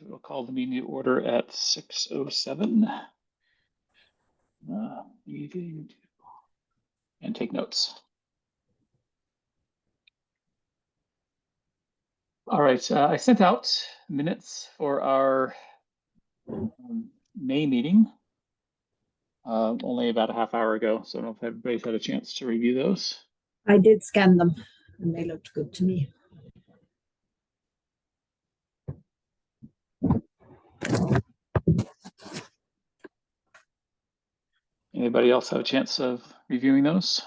we'll call the meeting to order at 6:07. And take notes. All right, I sent out minutes for our May meeting only about a half hour ago, so I don't know if everybody's had a chance to review those. I did scan them and they looked good to me. Anybody else have a chance of reviewing those?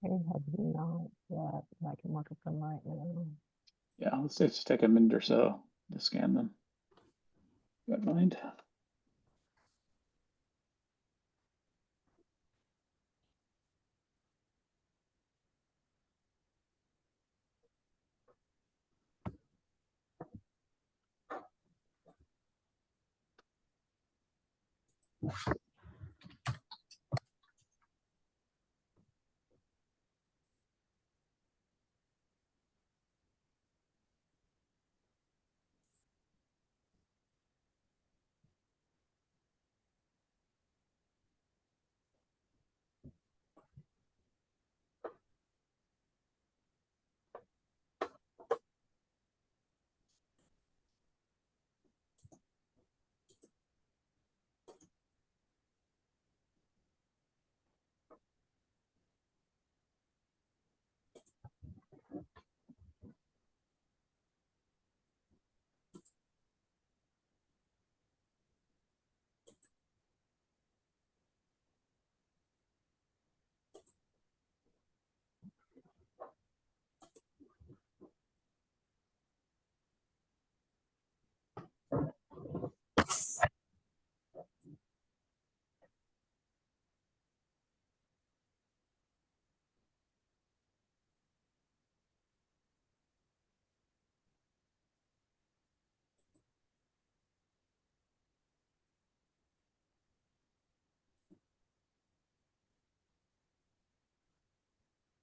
I have not yet. I can look at them right now. Yeah, let's just take a minute or so to scan them. You don't mind?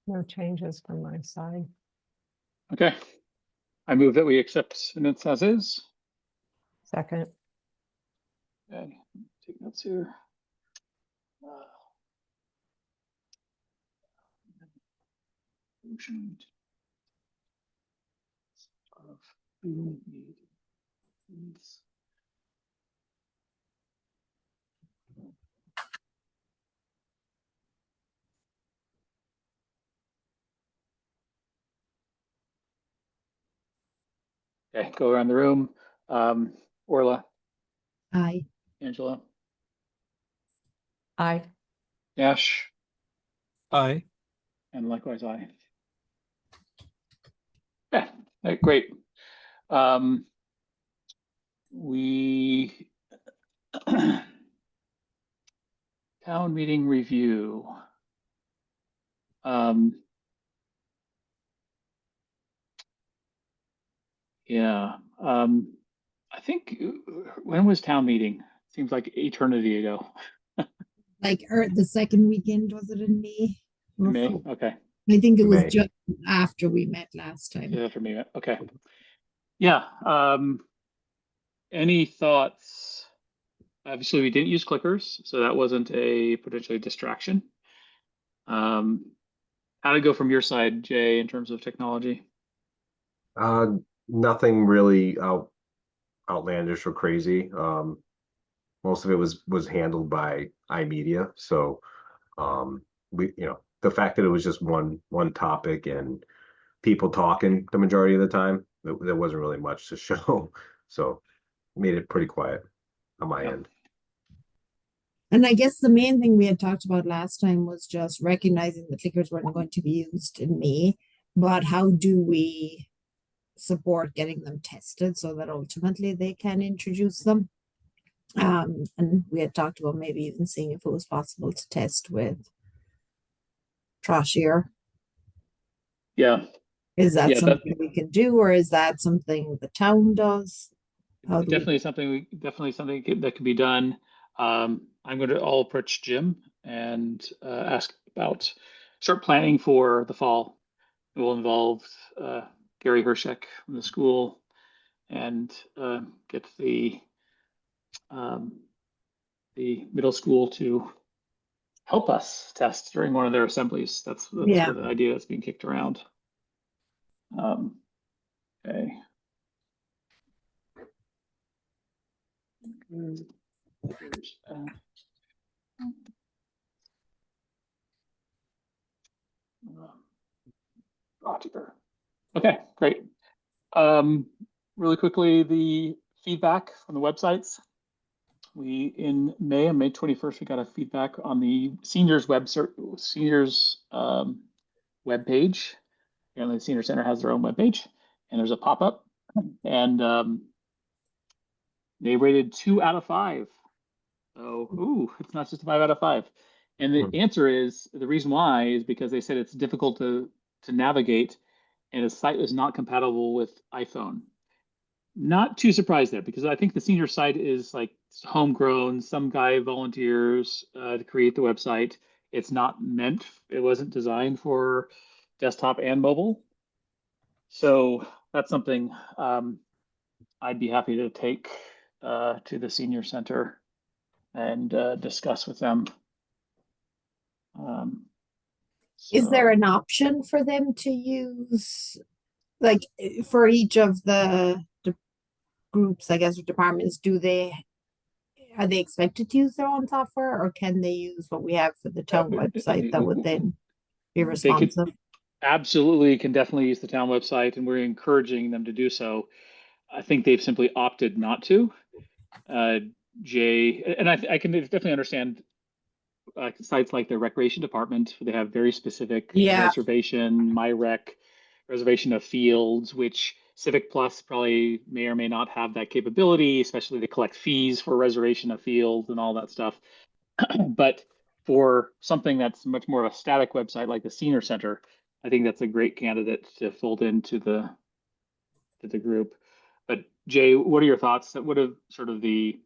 No changes from my side. Okay. I move that we accept minutes as is. Second. Okay, take notes here. Motion of meetings. Okay, go around the room. Orla, Aye. Angela, Aye. Ash, Aye. and likewise I. Yeah, great. We town meeting review. Yeah, I think when was town meeting? Seems like eternity ago. Like the second weekend, was it in May? In May, okay. I think it was May. just after we met last time. Yeah, for me, okay. Yeah, any thoughts? Obviously, we didn't use clickers, so that wasn't a potentially distraction. How'd it go from your side, Jay, in terms of technology? Nothing really outlandish or crazy. Most of it was handled by iMedia. So we, the fact that it was just one topic and people talking the majority of the time, there wasn't really much to show. So made it pretty quiet on my end. And I guess the main thing we had talked about last time was just recognizing the clickers weren't going to be used in May, but how do we support getting them tested so that ultimately they can introduce them? And we had talked about maybe even seeing if it was possible to test with Trashier. Yeah. Is that Yeah, something we could do, or is that something the town does? Definitely something that can be done. I'll approach Jim and ask about start planning for the fall. It will involve Gary Hershek from the school, and get the middle school to help us test during one of their assemblies. That's Yeah. sort of the idea that's being kicked around. Okay. Roger. Okay, great. Really quickly, the feedback from the websites. In May, on May 21st, we got a feedback on the seniors web page. Apparently, the senior center has their own web page, and there's a pop-up, and they rated 2 out of 5. So, it's not just a 5 out of 5. And the answer is, the reason why is because they said it's difficult to navigate, and the site is not compatible with iPhone. Not too surprised there, because I think the senior site is like homegrown. Some guy volunteers to create the website. It wasn't designed for desktop and mobile. So that's something I'd be happy to take to the senior center and discuss with them. Is there So- an option for them to use, like, for each of the groups, I guess, or departments, are they expected to use their own software, or can they use what we have for the town website that would then be They could responsive? absolutely can definitely use the town website, and we're encouraging them to do so. I think they've simply opted not to. Jay, and I can definitely understand sites like the recreation department. They have very specific Yeah. reservation, reservation of fields, which Civic Plus probably may or may not have that capability, especially to collect fees for reservation of fields and all that stuff. But for something that's much more of a static website like the senior center, I think that's a great candidate to fold into the group. But Jay, what are your thoughts? What are sort of the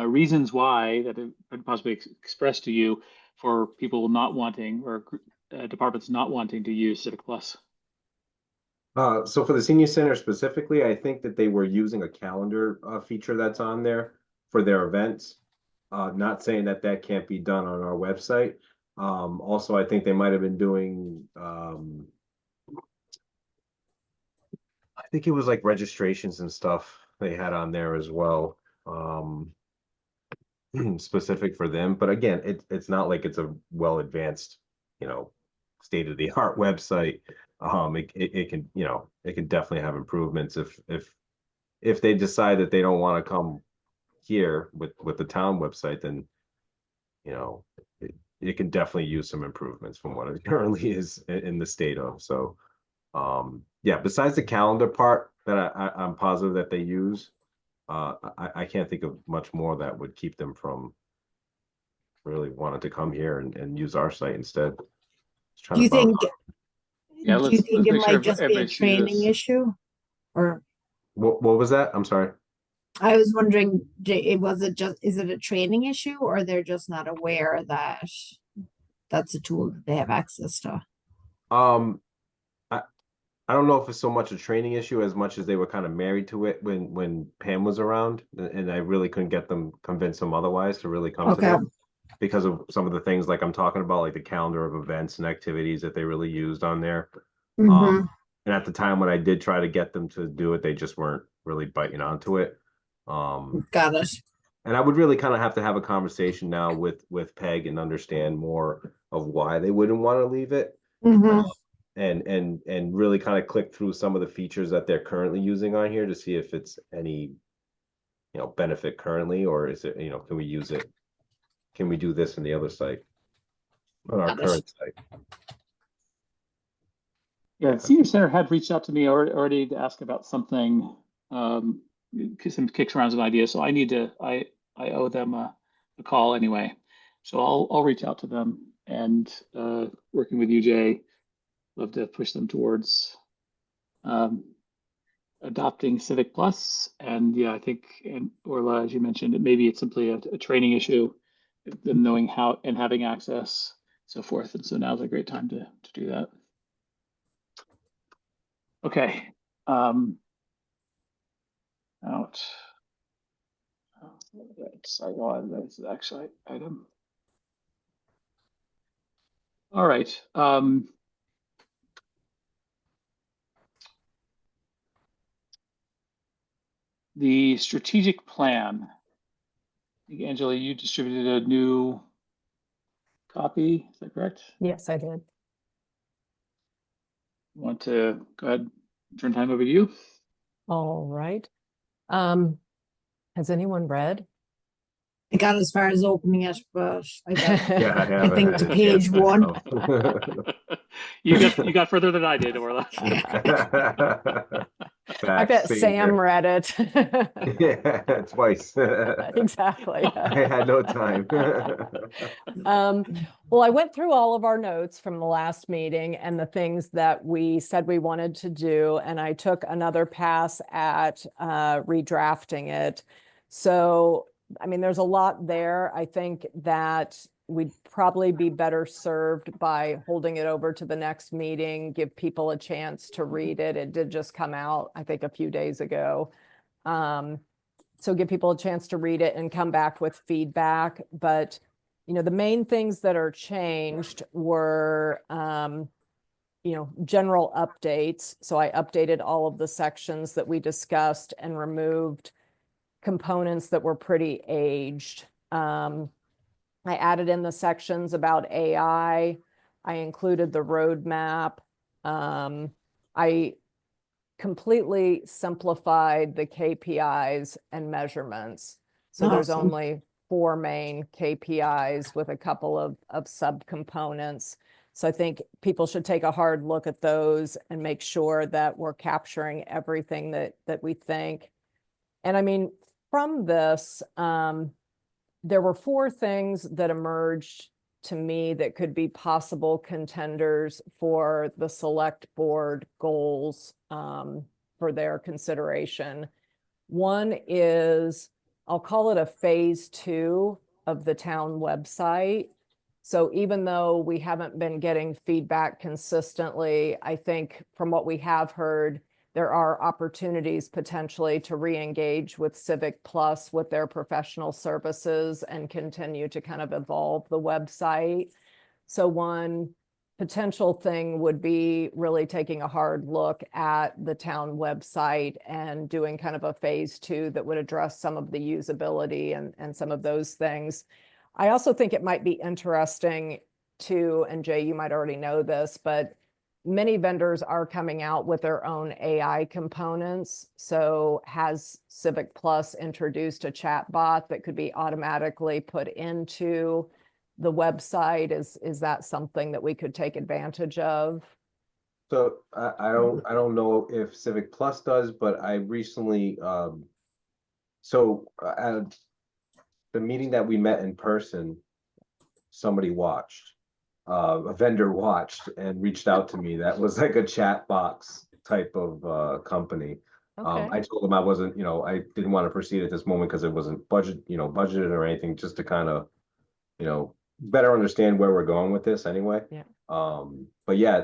reasons why that it could possibly expressed to you for people not wanting, or departments not wanting to use Civic Plus? So for the senior center specifically, I think that they were using a calendar feature that's on there for their events. Not saying that that can't be done on our website. Also, I think they might have been doing, I think it was like registrations and stuff they had on there as well, specific for them. But again, it's not like it's a well advanced, state of the art website. It can, it can definitely have improvements if they decide that they don't want to come here with the town website, then it can definitely use some improvements from what it currently is in the state of. So yeah, besides the calendar part that I'm positive that they use, I can't think of much more that would keep them from really wanting to come here and use our site instead. Just trying Do you to bounce. think, Yeah, do you let's think it make sure might just be a everybody sees training this. issue? Or What was that? I'm sorry. I was wondering, is it a training issue, or they're just not aware that that's a tool that they have access to? Um, I don't know if it's so much a training issue as much as they were kind of married to it when Pam was around, and I really couldn't convince them otherwise to really come to Okay. them because of some of the things like I'm talking about, like the calendar of events and activities that they really used on there. Mm-hmm. And at the time when I did try to get them to do it, they just weren't really biting onto it. Got it. And I would really kind of have to have a conversation now with Peg and understand more of why they wouldn't want to leave it. Mm-hmm. And really kind of click through some of the features that they're currently using on here to see if it's any benefit currently, or is it, can we use it? Can we do this in the other site, on our Got it. current site? Yeah, the senior center had reached out to me already to ask about something, some kicks around some ideas. So I owe them a call anyway. So I'll reach out to them, and working with you, Jay, love to push them towards adopting Civic Plus. And yeah, I think, and Orla, as you mentioned, maybe it's simply a training issue, them knowing how and having access, so forth. And so now's a great time to do that. Okay. about. That's the actual item. All right. The strategic plan. I think, Angela, you distributed a new copy. Is that correct? Yes, I did. Want to go ahead, turn time over to you? All right. Has anyone read? I got as far as opening it, but I got Yeah, I I haven't think had to a chance page one. myself. You got further than I did, Orla. I bet Same Sam here. read it. Yeah, twice. Exactly. I had no time. Well, I went through all of our notes from the last meeting and the things that we said we wanted to do, and I took another pass at redrafting it. So, I mean, there's a lot there. I think that we'd probably be better served by holding it over to the next meeting, give people a chance to read it. It did just come out, I think, a few days ago. So give people a chance to read it and come back with feedback. But, you know, the main things that are changed were, general updates. So I updated all of the sections that we discussed and removed components that were pretty aged. I added in the sections about AI. I included the roadmap. I completely simplified the KPIs and measurements. So there's Awesome. only 4 main KPIs with a couple of subcomponents. So I think people should take a hard look at those and make sure that we're capturing everything that we think. And I mean, from this, there were 4 things that emerged to me that could be possible contenders for the select board goals for their consideration. One is, I'll call it a phase 2 of the town website. So even though we haven't been getting feedback consistently, I think from what we have heard, there are opportunities potentially to re-engage with Civic Plus with their professional services and continue to kind of evolve the website. So one potential thing would be really taking a hard look at the town website and doing kind of a phase 2 that would address some of the usability and some of those things. I also think it might be interesting to, and Jay, you might already know this, but many vendors are coming out with their own AI components. So has Civic Plus introduced a chat bot that could be automatically put into the website? Is that something that we could take advantage of? So I don't know if Civic Plus does, but I recently at the meeting that we met in person, somebody watched. A vendor watched and reached out to me. That was like a chat box type of company. Okay. I told them I wasn't, I didn't want to proceed at this moment because it wasn't budgeted or anything, just to kind of, better understand where we're going with this anyway. Yeah. But yeah,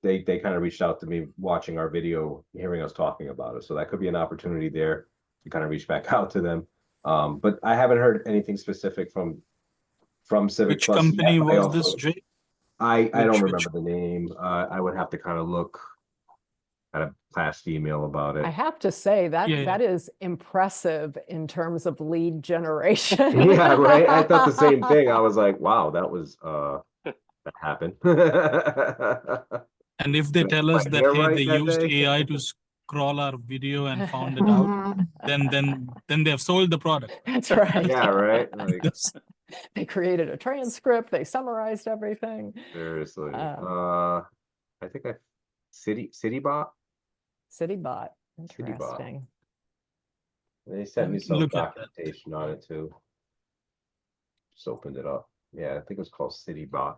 they kind of reached out to me watching our video, hearing us talking about it. So that could be an opportunity there to kind of reach back out to them. But I haven't heard anything specific from Civic Which Plus company yet. was this, Jay? I don't Which- remember the name. I would have to kind of look at a past email about I it. have to say that Yeah, yeah. that is impressive in terms of lead generation. Yeah, right. I thought the same thing. I was like, wow, that was that happened. And if they Did I tell get us my that, hair hey, right they that used day? AI to scroll our video and found it out, Mhm. then they have sold the product. That's right. Yeah, right. Like That's- They created a transcript, they summarized everything. seriously. Um, I think CityBot. CityBot, CityBot. interesting. They sent me can some look at that. documentation on it too. Just opened it up. Yeah, I think it was called CityBot.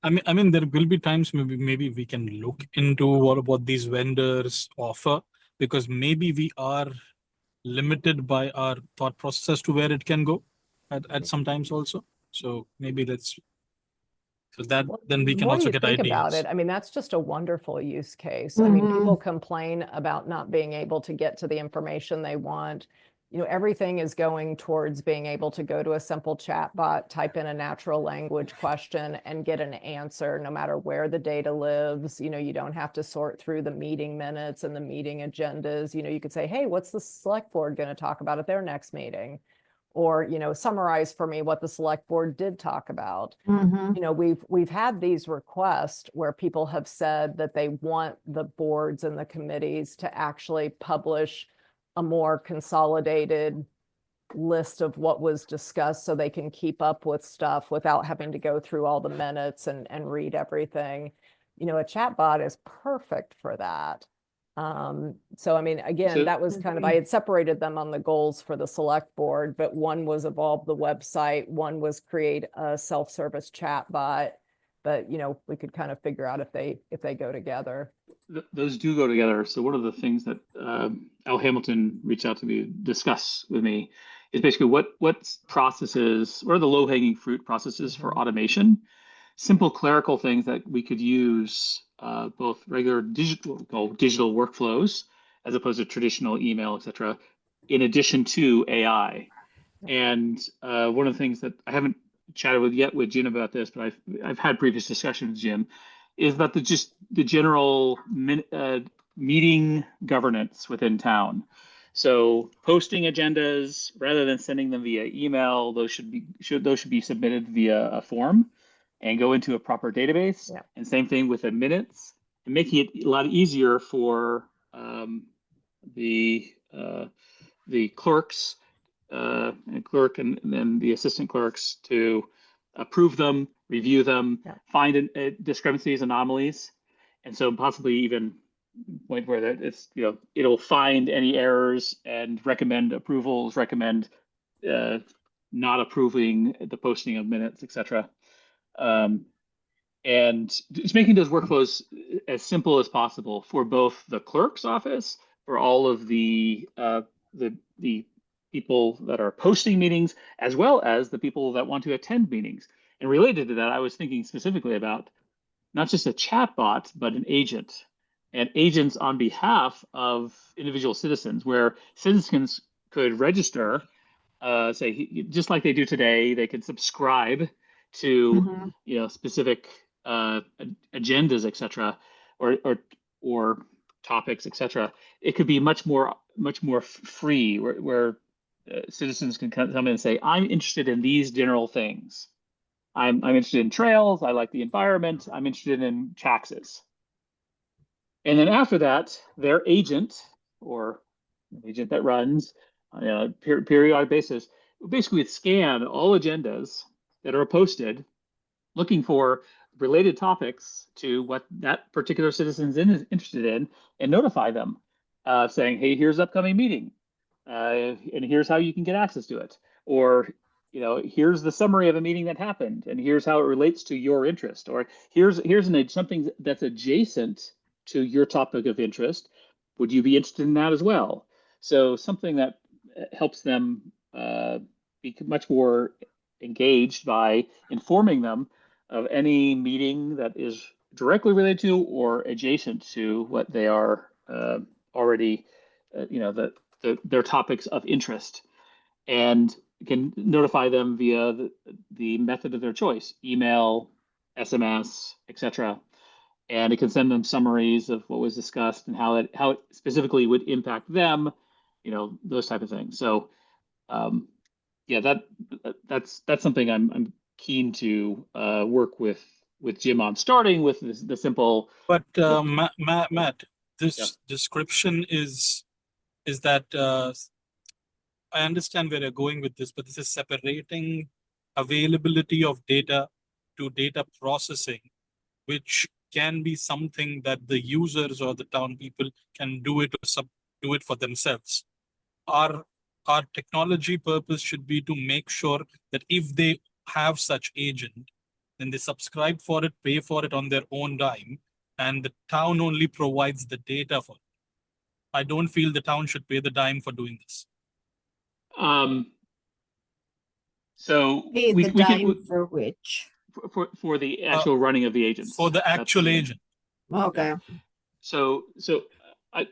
I mean, there will be times maybe we can look into what these vendors offer, because maybe we are limited by our thought process to where it can go at some times also. So maybe let's So that Well, then we the can more also you get think about ideas. it, I mean, that's just a wonderful use case. I mean, Mhm. people complain about not being able to get to the information they want. You know, everything is going towards being able to go to a simple chat bot, type in a natural language question and get an answer no matter where the data lives. You know, you don't have to sort through the meeting minutes and the meeting agendas. You know, you could say, hey, what's the select board going to talk about at their next meeting? Or, you know, summarize for me what the select board did talk about. Mhm. You know, we've had these requests where people have said that they want the boards and the committees to actually publish a more consolidated list of what was discussed so they can keep up with stuff without having to go through all the minutes and read everything. You know, a chat bot is perfect for that. So I mean, again, So- that was kind of, I had separated them on the goals for the select board, but one was evolve the website, one was create a self-service chat bot. But you know, we could kind of figure out if they go together. those do go together. So one of the things that Al Hamilton reached out to me to discuss with me is basically what processes, what are the low hanging fruit processes for automation, simple clerical things that we could use, both regular digital workflows as opposed to traditional email, etc., in addition to AI. And one of the things that I haven't chatted with yet with Jim about this, but I've had previous discussions with Jim, is about the general meeting governance within town. So posting agendas rather than sending them via email, those should be submitted via a form and go into a proper database. Yeah. And same thing with the minutes, and making it a lot easier for the clerks and clerk and then the assistant clerks to approve them, review them, Yeah. find discrepancies, anomalies, and so possibly even point where that it's, you know, it'll find any errors and recommend approvals, recommend not approving the posting of minutes, etc. And just making those workflows as simple as possible for both the clerk's office, for all of the people that are posting meetings, as well as the people that want to attend meetings. And related to that, I was thinking specifically about not just a chat bot, but an agent, and agents on behalf of individual citizens, where citizens could register, just like they do today. They can subscribe to Mhm. specific agendas, etc., or topics, etc. It could be much more free, where citizens can come in and say, I'm interested in these general things. I'm interested in trails. I like the environment. I'm interested in taxes. And then after that, their agent or agent that runs on a periodic basis basically would scan all agendas that are posted, looking for related topics to what that particular citizen is interested in, and notify them, saying, "Hey, here's upcoming meeting, and here's how you can get access to it," or here's the summary of a meeting that happened, and here's how it relates to your interest, or here's something that's adjacent to your topic of interest. Would you be interested in that as well? So something that helps them be much more engaged by informing them of any meeting that is directly related to or adjacent to what they are already, their topics of interest, and can notify them via the method of their choice, email, SMS, etc. And it can send them summaries of what was discussed and how it specifically would impact them, those type of things. So yeah, that's something I'm keen to work with Jim on, starting with the simple. But the- Matt, this yeah. description is that I understand where you're going with this, but this is separating availability of data to data processing, which can be something that the users or the town people can do it or do it for themselves. Our technology purpose should be to make sure that if they have such agent, then they subscribe for it, pay for it on their own dime, and the town only provides the data for it. I don't feel the town should pay the dime for doing this. So Pay we the we dime can for which? for the actual running of the agents. For the That's actual the- agent. Okay. So I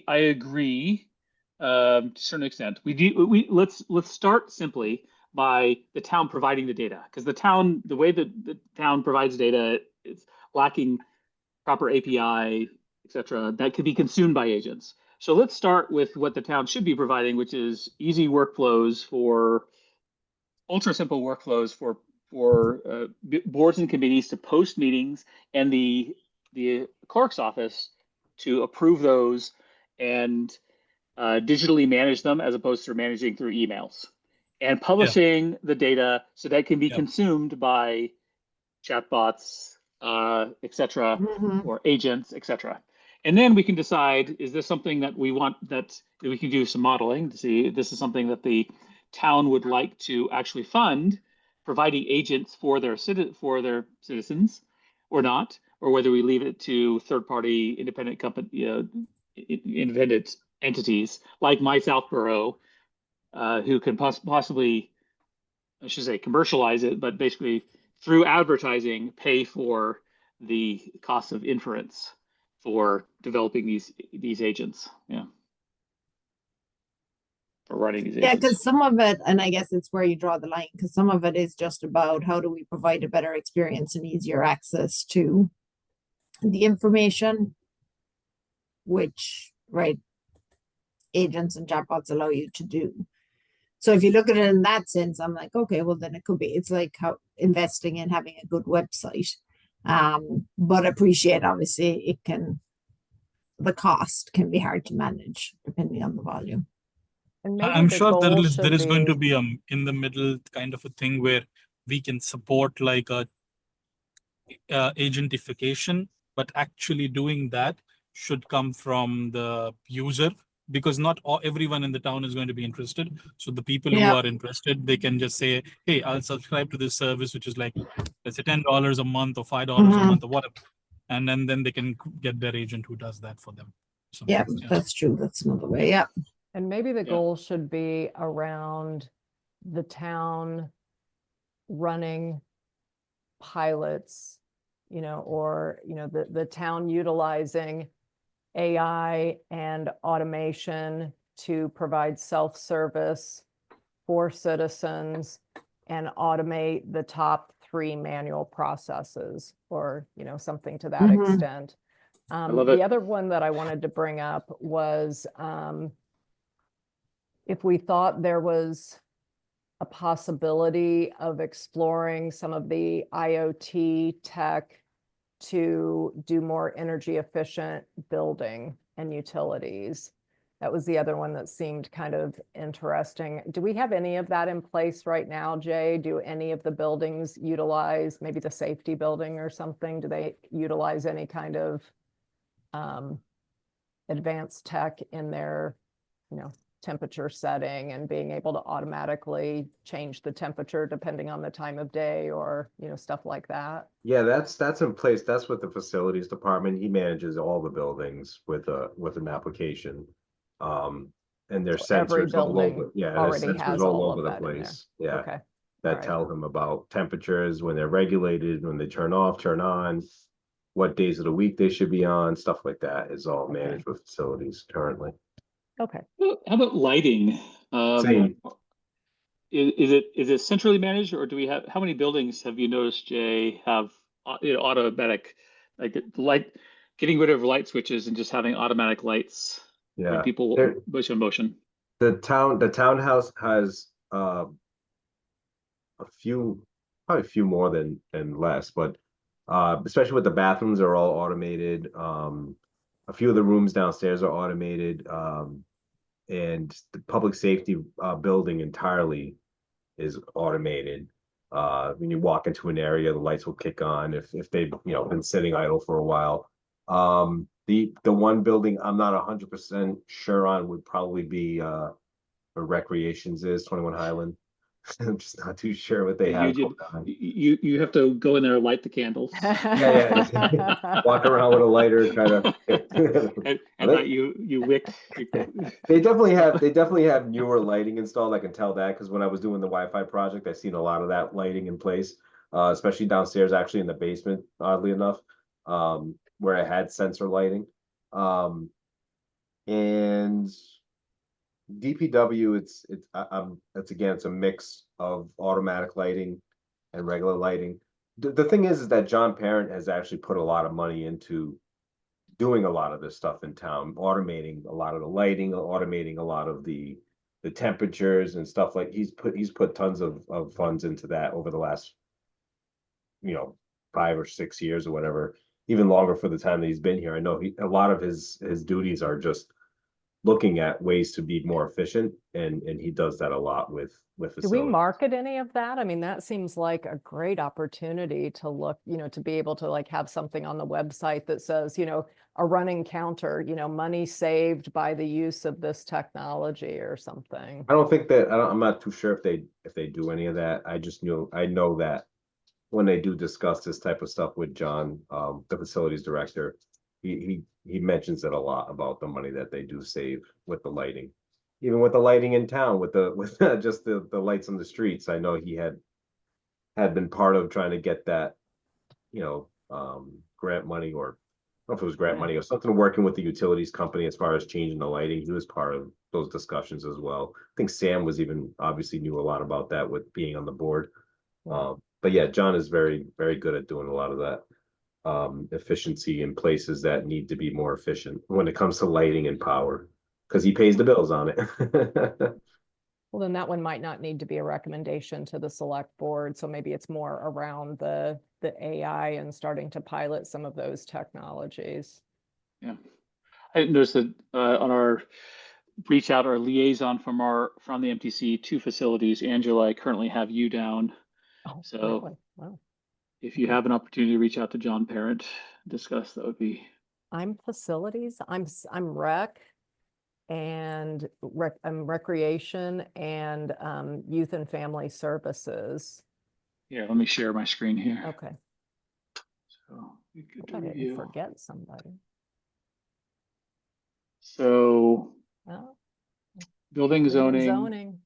agree to a certain extent. Let's start simply by the town providing the data, because the way that the town provides data is lacking proper API, etc. that could be consumed by agents. So let's start with what the town should be providing, which is easy workflows for ultra simple workflows for boards and committees to post meetings, and the clerk's office to approve those and digitally manage them as opposed to managing through emails, and publishing the data so that can be Yeah. consumed by chatbots, etc., Mhm. or agents, etc. And then we can decide, is this something that we want, that we can do some modeling to see if this is something that the town would like to actually fund, providing agents for their citizens or not, or whether we leave it to third-party independent company, independent entities like My Southborough, who can possibly, I should say, commercialize it, but basically through advertising, pay for the cost of inference for developing these agents. Yeah. For running these Yeah, agents. because some of it, and I guess it's where you draw the line, because some of it is just about how do we provide a better experience and easier access to the information, which, right, agents and chatbots allow you to do. So if you look at it in that sense, I'm like, okay, well then it could be, it's like how investing in having a good website. But appreciate obviously the cost can be hard to manage depending on the volume. And maybe I'm the sure goal there should is going to be- be in the middle kind of a thing where we can support like a agentification, but actually doing that should come from the user, because not everyone in the town is going to be interested. So the people who Yeah. are interested, they can just say, hey, I'll subscribe to this service, which is like, let's say $10 a month or $5 a Mhm. month or whatever. And then they can get their agent who does that for them. So, Yeah, that's true. That's another way. Yeah. And maybe the Yeah. goal should be around the town running pilots, or, the town utilizing AI and automation to provide self-service for citizens and automate the top 3 manual processes, or, something to that Mhm. extent. love The it. other one that I wanted to bring up was, if we thought there was a possibility of exploring some of the IoT tech to do more energy efficient building and utilities. That was the other one that seemed kind of interesting. Do we have any of that in place right now, Jay? Do any of the buildings utilize, maybe the safety building or something? Do they utilize any kind of advanced tech in their, temperature setting and being able to automatically change the temperature depending on the time of day, or, stuff like that? Yeah, that's in place. That's with the facilities department. He manages all the buildings with an application. And there's Every sensors all over. building Yeah, there's already sensors has all all over of the that in there. place. Yeah. Okay. That Alright. tell him about temperatures, when they're regulated, when they turn off, turn on, what days of the week they should be on, stuff like that is all Okay. managed with facilities currently. Okay. How about lighting? Same. Is it centrally managed, or do we have, how many buildings have you noticed, Jay, have automatic, like the light, getting rid of light switches and just having automatic lights when Yeah. people There- push in motion? The townhouse has a few, probably a few more than less, but especially with the bathrooms are all automated. A few of the rooms downstairs are automated. And the public safety building entirely is automated. When you walk into an area, the lights will kick on if they've been sitting idle for a while. The one building I'm not 100% sure on would probably be where Recreations is, 21 Highland. I'm just not too sure what they have going on. You have to go in there and light the candles. Yeah. Walk around with a lighter, kind of. And that you wick. They definitely have newer lighting installed. I can tell that because when I was doing the Wi-Fi project, I seen a lot of that lighting in place. especially downstairs, actually in the basement, oddly enough, where I had sensor lighting. And DPW, it's again, it's a mix of automatic lighting and regular lighting. The thing is that John Parent has actually put a lot of money into doing a lot of this stuff in town, automating a lot of the lighting, automating a lot of the temperatures and stuff. Like he's put tons of funds into that over the last, 5 or 6 years or whatever, even longer for the time that he's been here. I know a lot of his duties are just looking at ways to be more efficient, and he does that a lot with Do we facilities. market any of that? I mean, that seems like a great opportunity to look, to be able to like have something on the website that says, a running counter, money saved by the use of this technology or something. I don't think that I'm not too sure if they do any of that. I know that when they do discuss this type of stuff with John, the facilities director, he mentions it a lot about the money that they do save with the lighting, even with the lighting in town, with just the lights on the streets. I know he had been part of trying to get that, grant money, or I don't know if it was grant Yeah. money or something, working with the utilities company as far as changing the lighting. He was part of those discussions as well. I think Sam was even obviously knew a lot about that with being on the board. But yeah, John is very, very good at doing a lot of that efficiency in places that need to be more efficient when it comes to lighting and power, because he pays the bills on it. Well, then that one might not need to be a recommendation to the select board. So maybe it's more around the AI and starting to pilot some of those technologies. Yeah. I noticed that on our reach out, our liaison from the MTC to facilities, Angela, I currently have you down. Oh, So really? Wow. if you have an opportunity to reach out to John Parent, discuss, that would be. I'm facilities, I'm rec and I'm recreation and youth and family services. Yeah, let me share my screen here. Okay. So we could I didn't review. forget somebody. So Oh, building, zoning. zoning,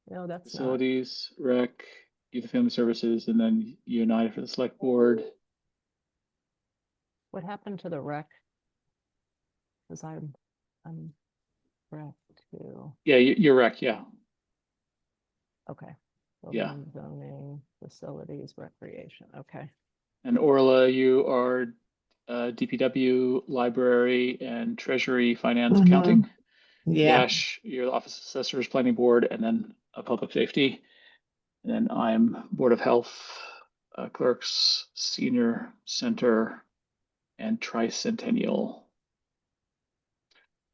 No, that's not. facilities, rec, youth and family services, and then you and I for the select board. What happened to the rec? Because I'm rec too. Yeah, you're rec. Yeah. Okay. Yeah. Building, zoning, facilities, recreation. Okay. And Orla, you are DPW, library, and treasury, finance, accounting. Yeah. Dash, you're the office assessors, planning board, and then public safety. And then I'm board of health, clerks, senior center, and tricentennial.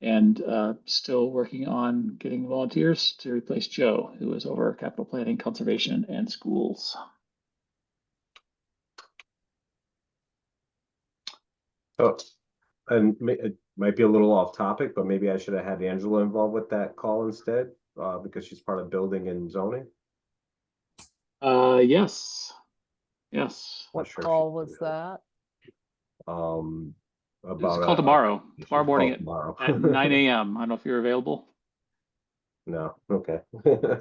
And still working on getting volunteers to replace Joe, who is over capital planning, conservation, and schools. Oh, and it might be a little off topic, but maybe I should have had Angela involved with that call instead, because she's part of building and zoning. Yes. What sure call was that? This is About called tomorrow morning tomorrow. at 9 a.m. I don't know if you're available. No, okay.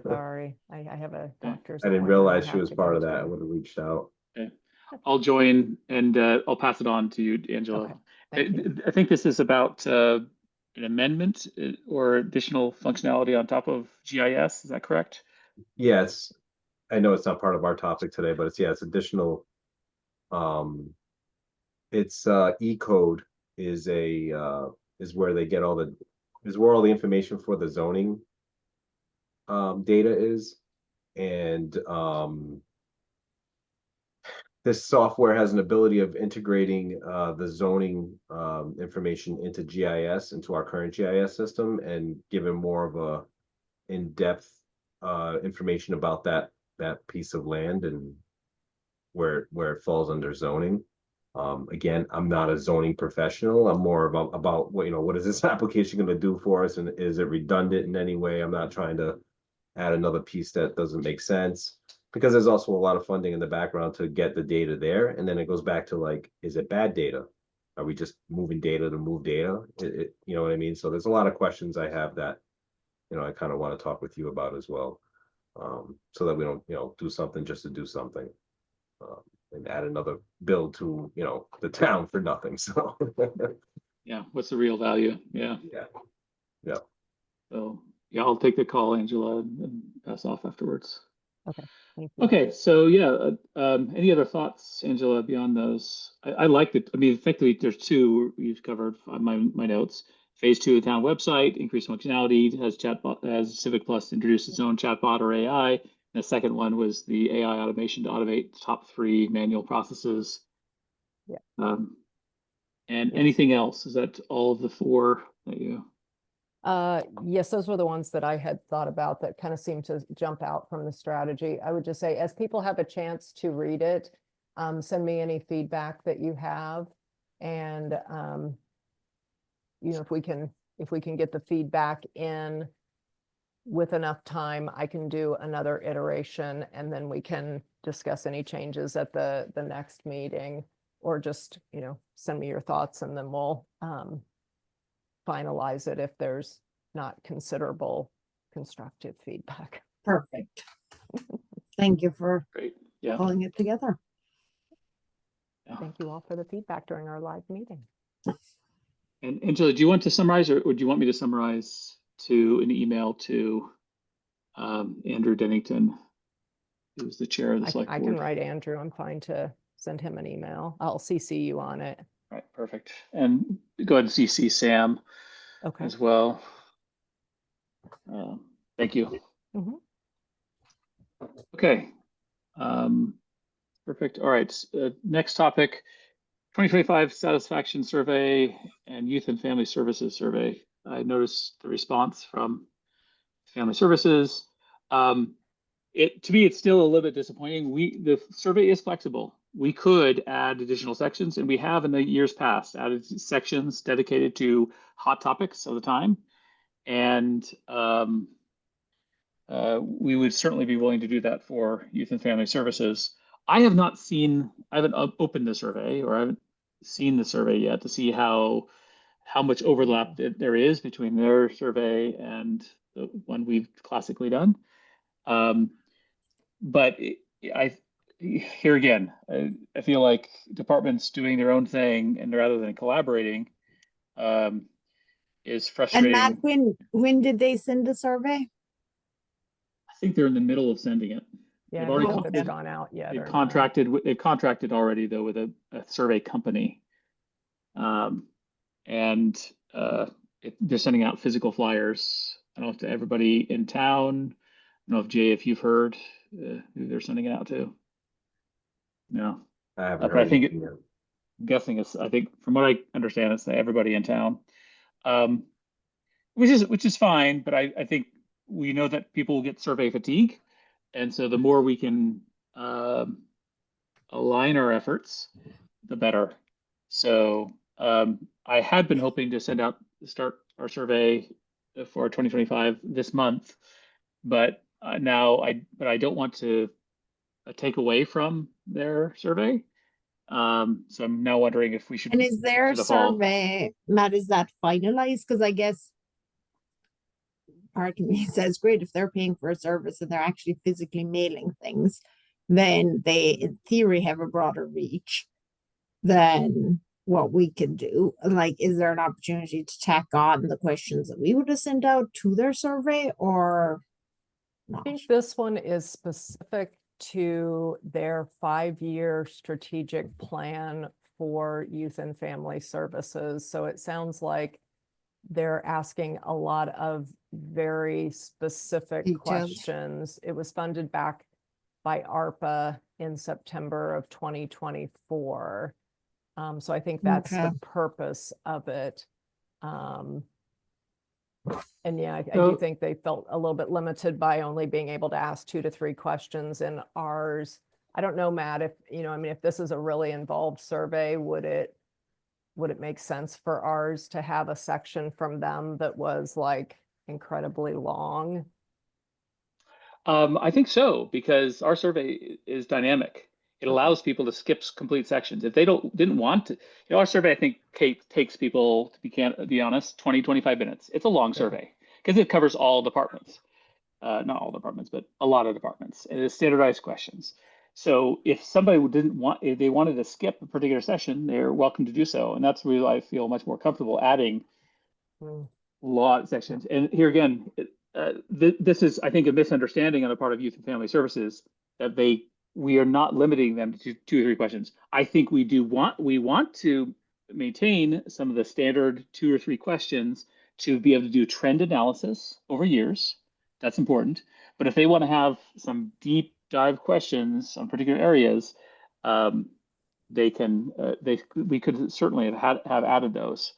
Sorry, I have a doctor's. I didn't appointment realize she have was to part go of that. I to. would have reached out. Okay. I'll join and I'll pass it on to you, Angela. Okay, thank you. I think this is about an amendment or additional functionality on top of GIS. Is that correct? Yes, I know it's not part of our topic today, but it's additional. It's E-code is is where they get is where all the information for the zoning data is. And this software has an ability of integrating the zoning information into GIS, into our current GIS system, and giving more of a in-depth information about that piece of land and where it falls under zoning. Again, I'm not a zoning professional. I'm more about what is this application going to do for us, and is it redundant in any way? I'm not trying to add another piece that doesn't make sense, because there's also a lot of funding in the background to get the data there. And then it goes back to, like, is it bad data? Are we just moving data to move data? You know what I mean? So there's a lot of questions I have that, I kind of want to talk with you about as well. So that we don't, do something just to do something. and add another bill to, the town for nothing, so. Yeah, what's the real value? Yeah. Yeah. Yeah. So, yeah, I'll take the call, Angela, and pass off afterwards. Okay, thank you. Okay, so yeah, any other thoughts, Angela, beyond those? I like it. I mean, effectively, there's two you've covered on my notes. Phase 2 of the town website, increased functionality, has chatbot, as Civic Plus introduced its own chatbot or AI. And the second one was the AI automation to automate the top 3 manual processes. Yeah. And Yes. anything else? Is that all of the 4 that you? Yes, those were the ones that I had thought about that kind of seemed to jump out from the strategy. I would just say, as people have a chance to read it, send me any feedback that you have. And, if we can get the feedback in with enough time, I can do another iteration, and then we can discuss any changes at the next meeting, or just, send me your thoughts, and then we'll, finalize it if there's not considerable constructive feedback. Perfect. Thank you for Great. Yeah. pulling it together. Yeah. Thank you all for the feedback during our live meeting. And Angela, do you want to summarize, or do you want me to summarize to an email to Andrew Dennington, who's the chair of the select I board? can write Andrew. I'm fine to send him an email. I'll CC you on it. All right, perfect. And go ahead and CC Sam Okay. as well. Thank you. Mhm. Okay. Perfect. All right. Next topic, 2025 satisfaction survey and youth and family services survey. I noticed the response from family services. To me, it's still a little bit disappointing. The survey is flexible. We could add additional sections, and we have in the years past added sections dedicated to hot topics of the time. And we would certainly be willing to do that for youth and family services. I haven't opened the survey, or I haven't seen the survey yet to see how much overlap there is between their survey and the one we've classically done. But here again, I feel like departments doing their own thing and rather than collaborating is And frustrating. Matt, when did they send the survey? I think they're in the middle of sending it. Yeah, I They've already don't know if it's gone out yet they've or not. contracted already though with a survey company, and they're sending out physical flyers. I don't know, to everybody in town. I don't know if Jay, if you've heard who they're sending it out to. No, I haven't but I heard think anything yet. I'm guessing I think from what I understand, it's everybody in town, which is fine. But I think we know that people will get survey fatigue, and so the more we can align our efforts, the better. So I had been hoping to start our survey for 2025 this month, but I don't want to take away from their survey. So I'm now wondering if we should. And is their for the fall. survey, Matt, is that finalized? Because I guess part of me says, great, if they're paying for a service and they're actually physically mailing things, then they, in theory, have a broader reach than what we can do. Like, is there an opportunity to tack on the questions that we would have sent out to their survey, or I not? think this one is specific to their 5-year strategic plan for youth and family services. So it sounds like they're asking a lot of very specific Detailed. questions. It was funded back by ARPA in September of 2024. So I think that's Okay. the purpose of it. And yeah, I So- do think they felt a little bit limited by only being able to ask 2 to 3 questions in ours. I don't know, Matt, if, if this is a really involved survey, would it make sense for ours to have a section from them that was like incredibly long? I think so, because our survey is dynamic. It allows people to skip complete sections. If they didn't want to, our survey, I think, Kate, takes people, to be honest, 20, 25 minutes. It's a long survey because it covers all departments. Not all departments, but a lot of departments. And it is standardized questions. So if somebody didn't want, if they wanted to skip a particular session, they're welcome to do so. And that's where I feel much more comfortable adding Mm. law sections. And here again, this is, I think, a misunderstanding on the part of Youth and Family Services that we are not limiting them to 2 or 3 questions. I think we want to maintain some of the standard 2 or 3 questions to be able to do trend analysis over years. That's important. But if they want to have some deep dive questions on particular areas, they can. We could certainly have added those.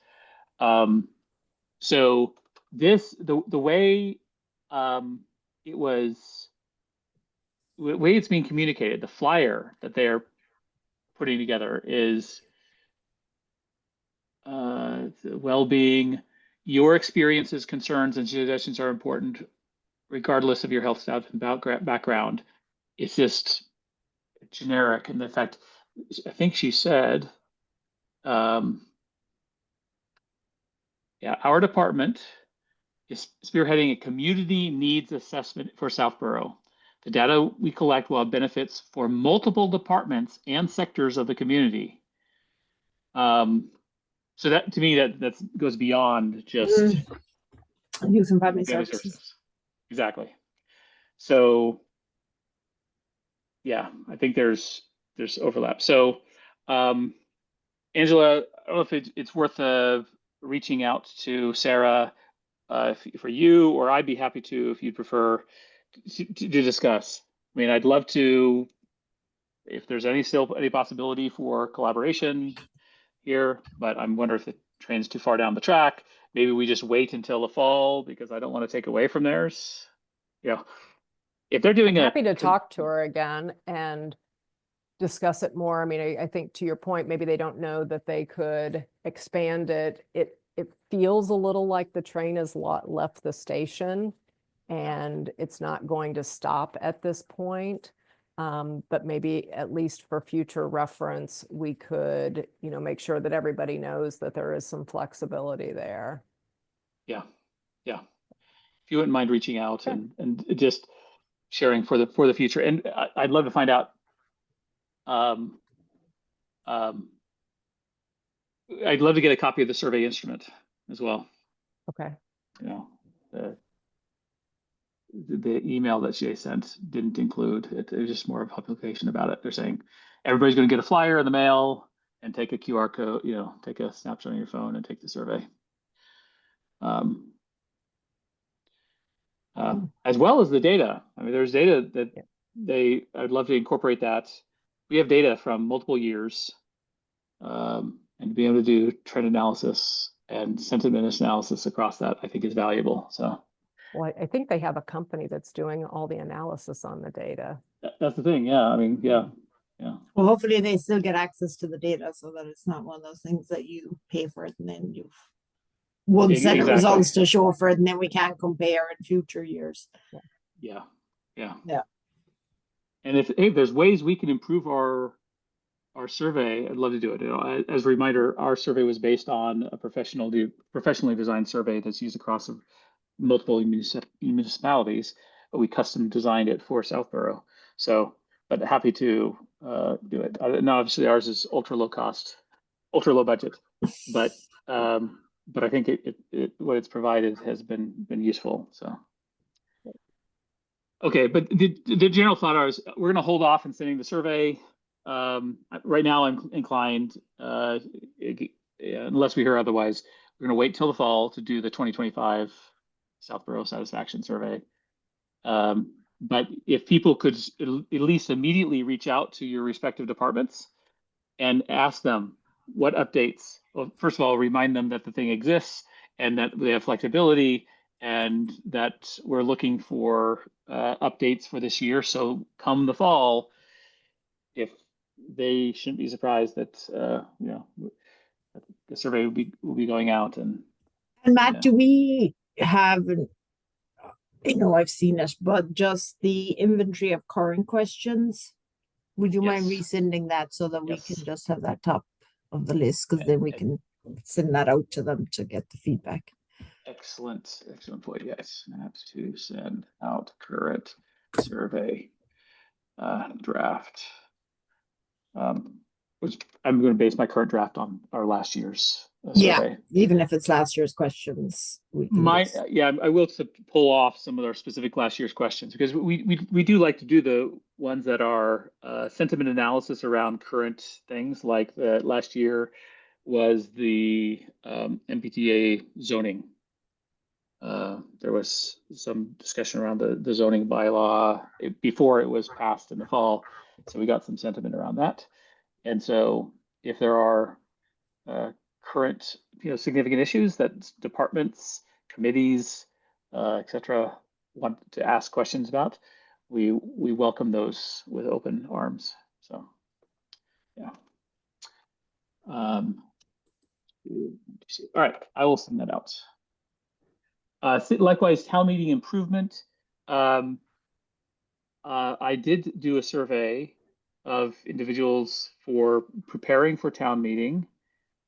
So the way it was, the way it's being communicated, the flyer that they're putting together is well-being. Your experiences, concerns, and suggestions are important, regardless of your health status and background. It's just generic. And in fact, I think she said, yeah, our department is spearheading a community needs assessment for Southborough. The data we collect will have benefits for multiple departments and sectors of the community. So that, to me, that goes beyond just Youth and Family family Services. Exactly. So yeah, I think there's overlap. So Angela, I don't know if it's worth reaching out to Sarah for you, or I'd be happy to if you'd prefer to discuss. I mean, I'd love to, if there's still any possibility for collaboration here, but I'm wondering if the train's too far down the track. Maybe we just wait until the fall because I don't want to take away from theirs. You know, if they're doing I'm happy to talk to her again and discuss it more. I mean, I think to your point, maybe they don't know that they could expand it. It feels a little like the train has left the station and it's not going to stop at this point. But maybe at least for future reference, we could, make sure that everybody knows that there is some flexibility there. Yeah. If you wouldn't mind reaching out and just sharing for the future. And I'd love to find out, I'd love to get a copy of the survey instrument as well. Okay. The email that Jay sent didn't include it. It was just more of a publication about it. They're saying everybody's going to get a flyer in the mail and take a QR code, take a snapshot on your phone and take the survey. As well as the data. I mean, there's data that I'd love to incorporate that. We have data from multiple years, and to be able to do trend analysis and sentiment analysis across that, I think is valuable. So. Well, I think they have a company that's doing all the analysis on the data. That's the thing. Yeah. I mean, yeah. Well, hopefully they still get access to the data so that it's not one of those things that you pay for it and then you've one set of results to show for it and then we can't compare in future years. Yeah. And if there's ways we can improve our survey, I'd love to do it. As a reminder, our survey was based on a professionally designed survey that's used across multiple municipalities. We custom designed it for Southborough. So, but happy to do it. Now, obviously, ours is ultra low budget, but I think what it's provided has been useful. So. Okay, but the general thought is we're going to hold off on sending the survey. Right now, I'm inclined, unless we hear otherwise, we're going to wait till the fall to do the 2025 Southborough Satisfaction Survey. But if people could at least immediately reach out to your respective departments and ask them what updates. Well, first of all, remind them that the thing exists and that they have flexibility and that we're looking for updates for this year. So come the fall, if they shouldn't be surprised that the survey will be going out. And Matt, do we have I've seen it, but just the inventory of current questions? Would you mind resending that so that we can just have that top of the list, because then we can send that out to them to get the feedback. Excellent point. Yes, I have to send out current survey draft. Which I'm going to base my current draft on our last year's Yeah, survey. even if it's last year's questions, we can Yeah, I will to pull off some of our specific last year's questions, because we do like to do the ones that are sentiment analysis around current things. Like the last year was the MPTA zoning. There was some discussion around the zoning bylaw before it was passed in the fall, so we got some sentiment around that. And so if there are current, significant issues that departments, committees, etc., want to ask questions about, we welcome those with open arms. So, yeah. All right, I will send that out. Likewise, town meeting improvement. I did do a survey of individuals for preparing for town meeting.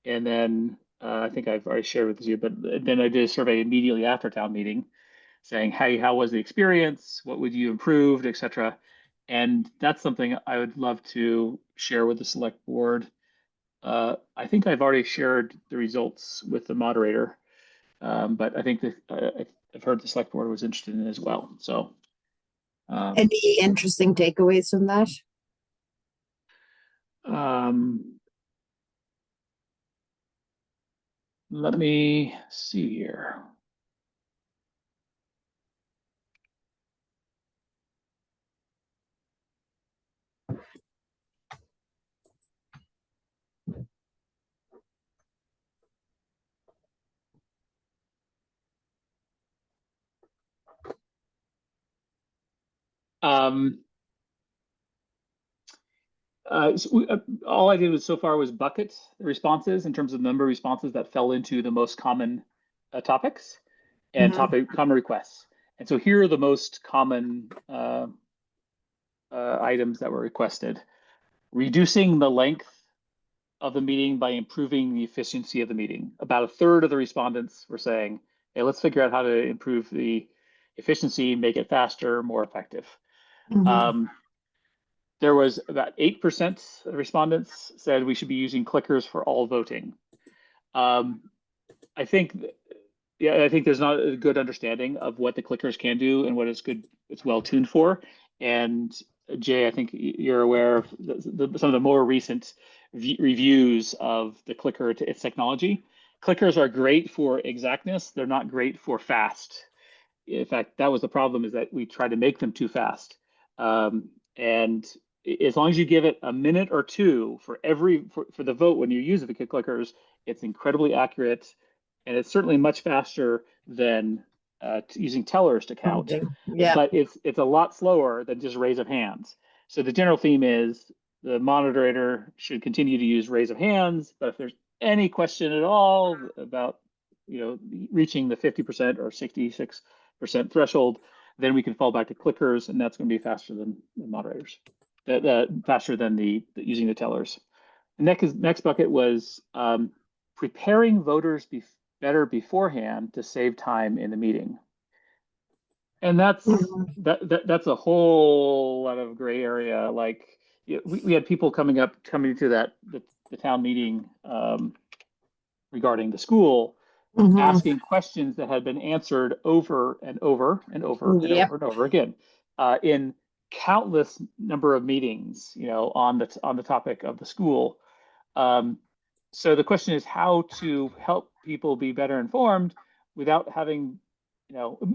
And then I think I've already shared with you, but then I did a survey immediately after town meeting saying, hey, how was the experience? What would you improve, etc. And that's something I would love to share with the select board. I think I've already shared the results with the moderator, but I think that I've heard the select board was interested in it as well. So, any interesting takeaways from that? Let me see here. All I did was so far was bucket the responses in terms of the number of responses that fell into the most common topics and common requests. And so here are the most common items that were requested: reducing the length of the meeting by improving the efficiency of the meeting. About a third of the respondents were saying, hey, let's figure out how to improve the efficiency, make it faster, more effective. There was about 8% of respondents said we should be using clickers for all voting. I think there's not a good understanding of what the clickers can do and what it's well tuned for. And Jay, I think you're aware of some of the more recent reviews of the clicker to its technology. Clickers are great for exactness. They're not great for fast. In fact, that was the problem, is that we tried to make them too fast. And as long as you give it a minute or two for the vote when you use the clickers, it's incredibly accurate, and it's certainly much faster than using tellers to count. Yeah. But it's a lot slower than just raise of hands. So the general theme is the moderator should continue to use raise of hands, but if there's any question at all about reaching the 50% or 66% threshold, then we can fall back to clickers, and that's going to be faster than the moderators, faster than using the tellers. The next bucket was preparing voters better beforehand to save time in the meeting, and that's a whole lot of gray area. Like we had people coming to the town meeting regarding the school, asking questions that had been answered over and over and over and over and over again in countless number of meetings, on the topic of the school. So the question is how to help people be better informed without having,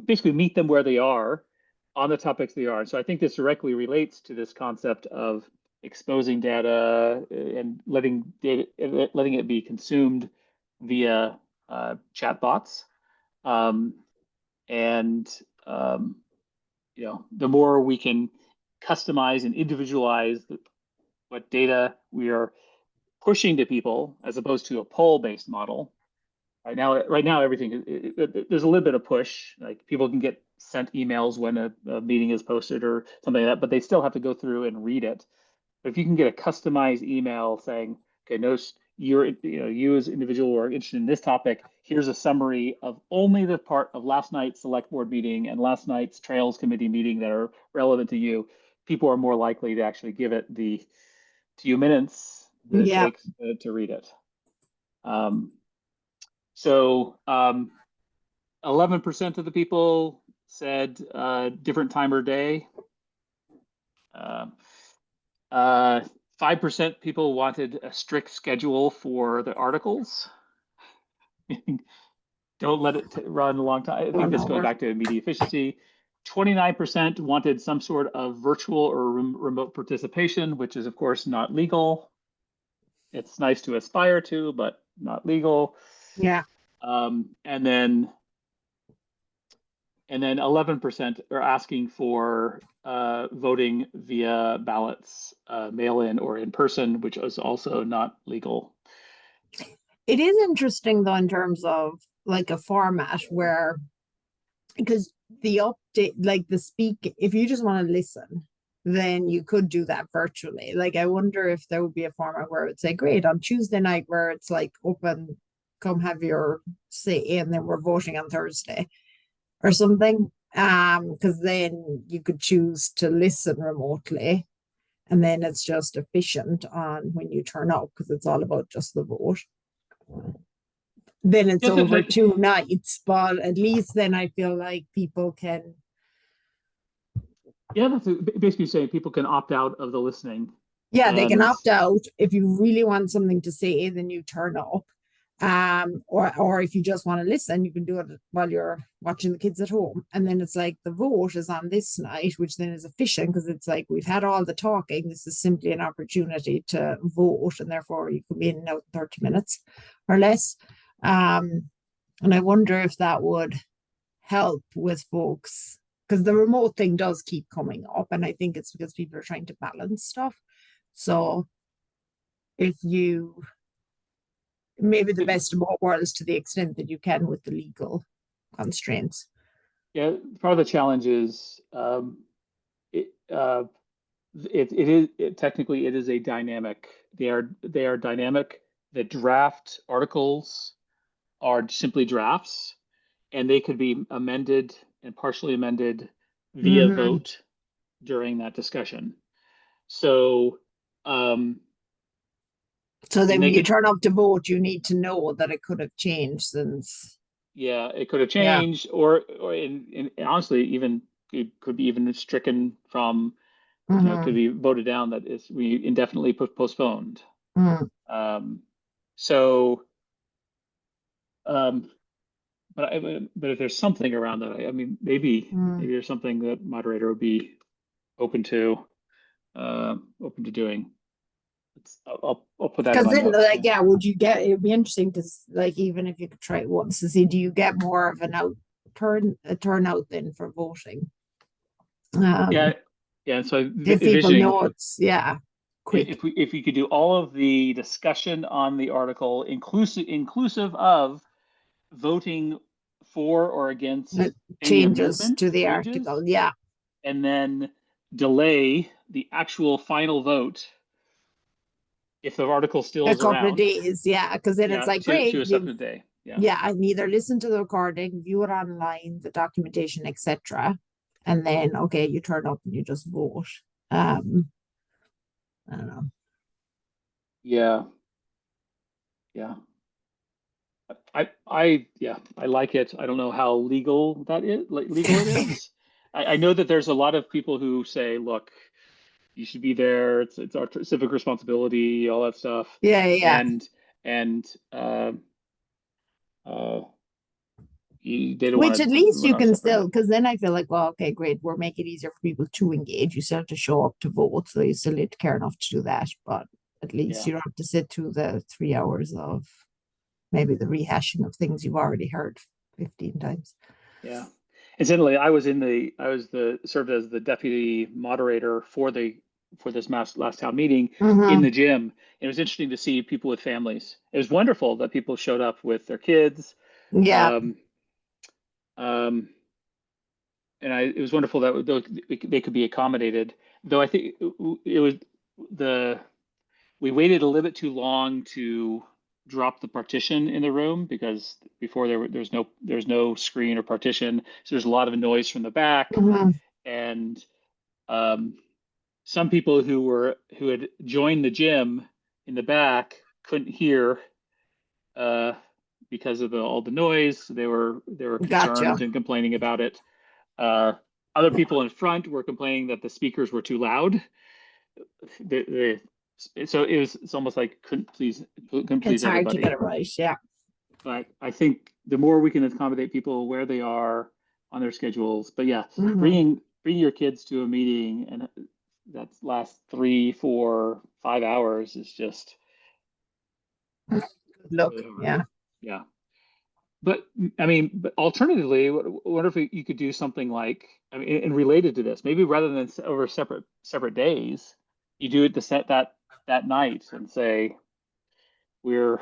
basically meet them where they are on the topics they are. So I think this directly relates to this concept of exposing data and letting it be consumed via chatbots. The more we can customize and individualize what data we are pushing to people, as opposed to a poll-based model. Right now, everything there's a little bit of push. Like people can get sent emails when a meeting is posted or something like that, but they still have to go through and read it. But if you can get a customized email saying, okay, notice you as an individual are interested in this topic, here's a summary of only the part of last night's select board meeting and last night's trails committee meeting that are relevant to you. people are more likely to actually give it the few minutes that it Yeah. takes to read it. So 11% of the people said different time or day. 5% people wanted a strict schedule for the articles. Don't let it run a long time. I think this goes back to media efficiency. 29% wanted some sort of virtual or remote participation, which is of course not legal. It's nice to aspire to, but not legal. Yeah. And then 11% are asking for voting via ballots, mail-in or in person, which is also not legal. It is interesting though, in terms of like a format where, because the update, like the speak, if you just want to listen, then you could do that virtually. Like, I wonder if there would be a format where it's like, great, on Tuesday night, where it's like open, come have your say, and then we're voting on Thursday or something. Because then you could choose to listen remotely, and then it's just efficient on when you turn up because it's all about just the vote. Then it's Yes, over 2 nights, but at least then I feel like people can. Yeah, that's basically saying people can opt out of the listening. Yeah, they can And opt out. If you really want something to say, then you turn up. Or if you just want to listen, you can do it while you're watching the kids at home. And then it's like the vote is on this night, which then is efficient because it's like we've had all the talking. This is simply an opportunity to vote, and therefore you can be in and out in 30 minutes or less. And I wonder if that would help with folks, because the remote thing does keep coming up, and I think it's because people are trying to balance stuff. So if you maybe the best of both worlds to the extent that you can with the legal constraints. yeah, part of the challenge is technically it is a dynamic. They are dynamic. The draft articles are simply drafts, and they could be amended and partially amended via vote during that discussion. So so then when you turn up to vote, you need to know that it could have changed since. Yeah, it could have changed, or honestly, even it could be even stricken from, you know, could be voted down that is we indefinitely postponed. So, but if there's something around that, I mean, maybe there's something that moderator would be open to doing. I'll put that in Because my then, notes. like, yeah, would you get? It'd be interesting to like, even if you could try it once to see, do you get more of a turnout then for voting? Yeah. So if people know it's quick. If we could do all of the discussion on the article, inclusive of voting for or against any changes to the changes, article, yeah, and then delay the actual final vote if the article still a is couple around. of days, yeah, because then it's like great, to a subsequent day. And either listen to the recording, view it online, the documentation, etc., and then okay, you turn up and you just vote. I don't know. Yeah. I like it. I don't know how legal that is. Legal it is. I know that there's a lot of people who say, "Look, you should be there. It's our civic responsibility, all that stuff." Yeah. And they don't Which want at to least you can separate still, it. because then I feel like, well, okay, great, we'll make it easier for people to engage. You still have to show up to vote, so you still need to care enough to do that. But at least you don't have to sit through the 3 hours of maybe the rehashing of things you've already heard 15 times. Yeah. Incidentally, served as the deputy moderator for this last town meeting in the gym. It was interesting to see people with families. It was wonderful that people showed up with their kids. Yeah. And it was wonderful that they could be accommodated. Though I think we waited a little bit too long to drop the partition in the room because before there's no screen or partition, so there's a lot of noise from the back, and some people who had joined the gym in the back couldn't hear because of all the noise. They were Gotcha. concerned and complaining about it. Other people in front were complaining that the speakers were too loud. So it's almost like couldn't please It's hard everybody. to get it right. Yeah. But I think the more we can accommodate people where they are on their schedules, but yeah, Mhm. bringing your kids to a meeting and that lasts 3, 4, 5 hours is just Look, really hard. yeah. Yeah. But I mean, but alternatively, I wonder if you could do something like, I mean, and related to this, maybe rather than over separate days, you do it to set that night and say we're,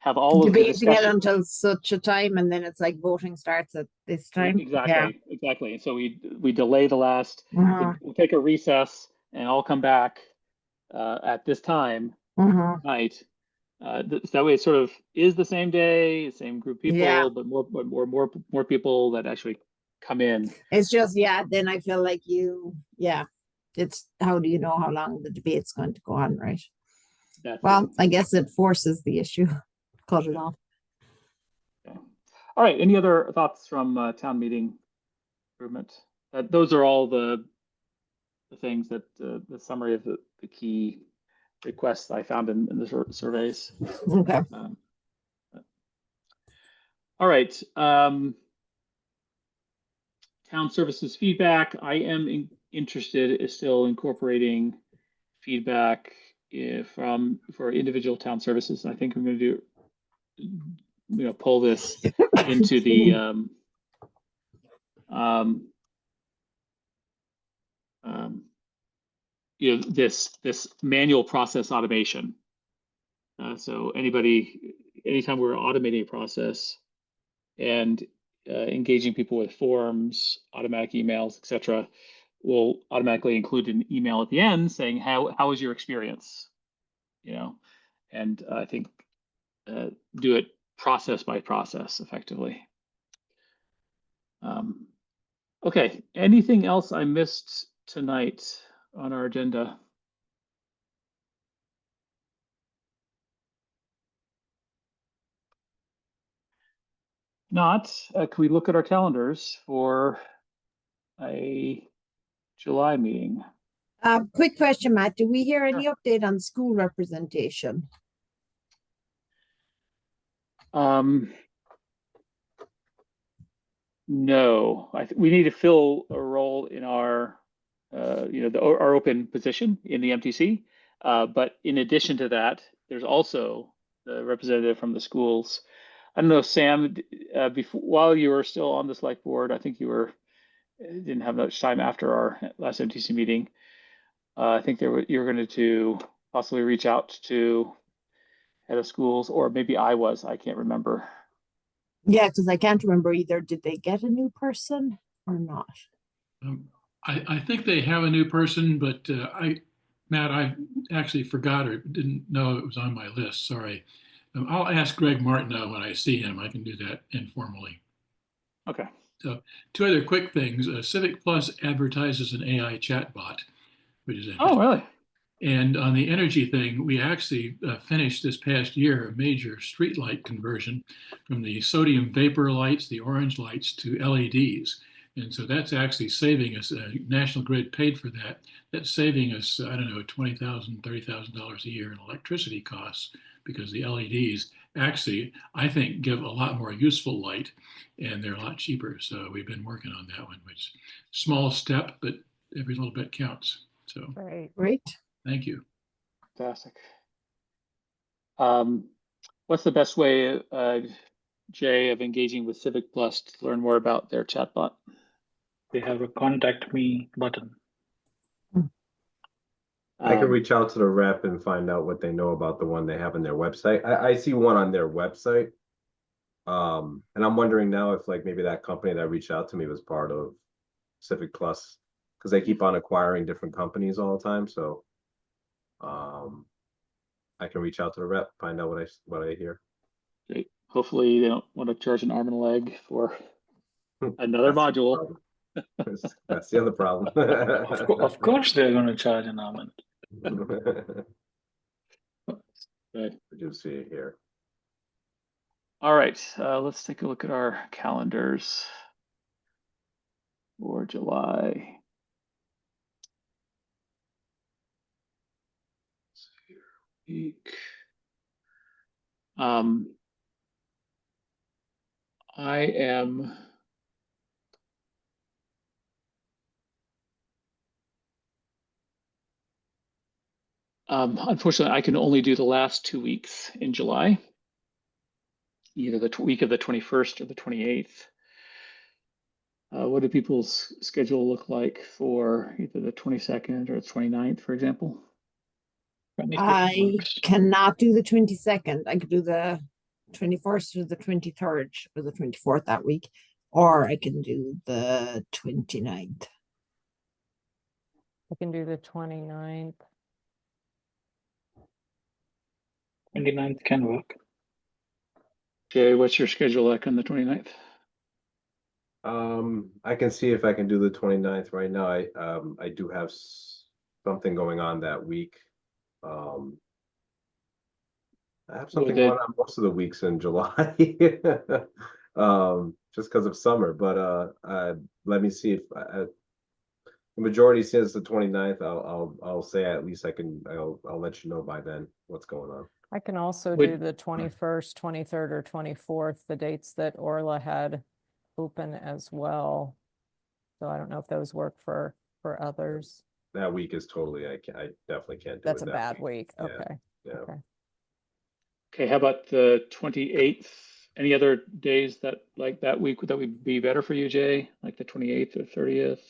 have all of the Debating it discussion. until such a time, and then it's like voting starts at this time. Yeah. Exactly. And so we delay the last. Mhm. We'll take a recess and I'll come back at this time Mhm. night. That way, it sort of is the same day, same group of people, Yeah. but more people that actually come in. It's just, yeah, then I feel like it's how do you know how long the debate's going to go on, right? That's Well, it. I guess it forces the issue. Cut it off. Okay. All right. Any other thoughts from town meeting improvement? Those are all the things that the summary of the key requests I found in the surveys. Okay. All right. Town services feedback. I am interested in still incorporating feedback for individual town services. I think I'm going to pull this into the this manual process automation. So anytime we're automating a process and engaging people with forms, automatic emails, etc., we'll automatically include an email at the end saying how was your experience, and I think do it process by process effectively. Okay, anything else I missed tonight on our agenda? Not, can we look at our calendars for a July meeting? Quick question, Matt. Do we hear any update on school representation? No, we need to fill a role in our, our open position in the MTC. But in addition to that, there's also the representative from the schools. I don't know, Sam, while you were still on the select board, I think didn't have much time after our last MTC meeting. I think you were going to possibly reach out to head of schools, or maybe I can't remember. Yeah, because I can't remember either. Did they get a new person or not? I think they have a new person, but Matt, I actually forgot or didn't know it was on my list. Sorry. I'll ask Greg Martineau when I see him. I can do that informally. Okay. So, two other quick things. Civic Plus advertises an AI chatbot, which is interesting. Oh, really? And on the energy thing, we actually finished this past year a major streetlight conversion from the sodium vapor lights, the orange lights, to LEDs. And so that's actually saving us, National Grid paid for that. That's saving us, I don't know, $20,000, $30,000 a year in electricity costs, because the LEDs actually, I think, give a lot more useful light, and they're a lot cheaper. So we've been working on that one, which small step, but every little bit counts. So Great. Thank you. Fantastic. What's the best way, Jay, of engaging with Civic Plus to learn more about their chatbot? They have a contact me button. I can reach out to the rep and find out what they know about the one they have on their website. I see one on their website. And I'm wondering now if maybe that company that reached out to me was part of Civic Plus, because they keep on acquiring different companies all the time. So I can reach out to the rep, find out what I hear. Great. Hopefully they don't want to charge an arm and a leg for another module. That's the other problem. Of course, they're going to charge an arm. Good. I do see it here. All right, let's take a look at our calendars for July. Week. I am unfortunately, I can only do the last 2 weeks in July, either the week of the 21st or the 28th. What do people's schedule look like for either the 22nd or the 29th, for example? I cannot do the 22nd. I could do the 21st or the 23rd or the 24th that week, or I can do the 29th. I can do the 29th. 29th can work. Jay, what's your schedule like on the 29th? I can see if I can do the 29th right now. I do have something going on that week. I have something going on most of the weeks in July. Just because of summer, but let me see if the majority says the 29th. I'll say at least I'll let you know by then what's going on. I can also Would- do the 21st, 23rd, or 24th, the dates that Orla had open as well. So I don't know if those work for others. That week is totally, I definitely can't do That's it a that bad week. Yeah. Okay. Yeah. Okay. Okay, how about the 28th? Any other days that like that week that would be better for you, Jay? Like the 28th or 30th?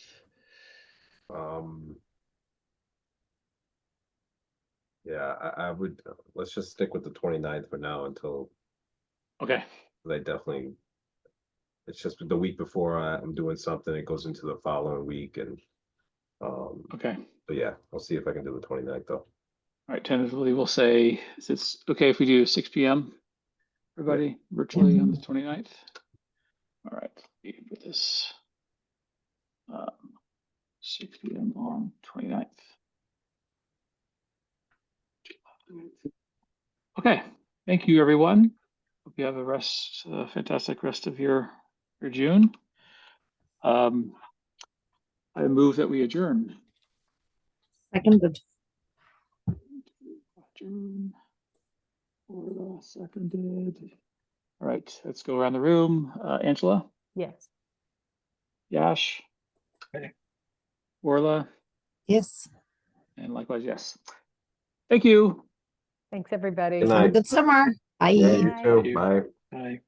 Yeah, I would, let's just stick with the 29th for now until Okay, they definitely, it's just the week before I'm doing something, it goes into the following week and, okay. but yeah, I'll see if I can do the 29th though. All right, tentatively, we'll say, is it okay if we do 6 p.m. Everybody virtually on the 29th? All right, leave with this. 6 p.m. on 29th. Okay, thank you, everyone. Hope you have a fantastic rest of your June. I move that we adjourn. Seconded. Adjourn. Orla seconded. All right, let's go around the room. Angela, Yes. Yash, Okay. Orla, Yes. and likewise, yes. Thank you. Thanks, everybody. Good Have a night. good summer. Bye. Yeah, you Bye. too. you. Bye. Bye.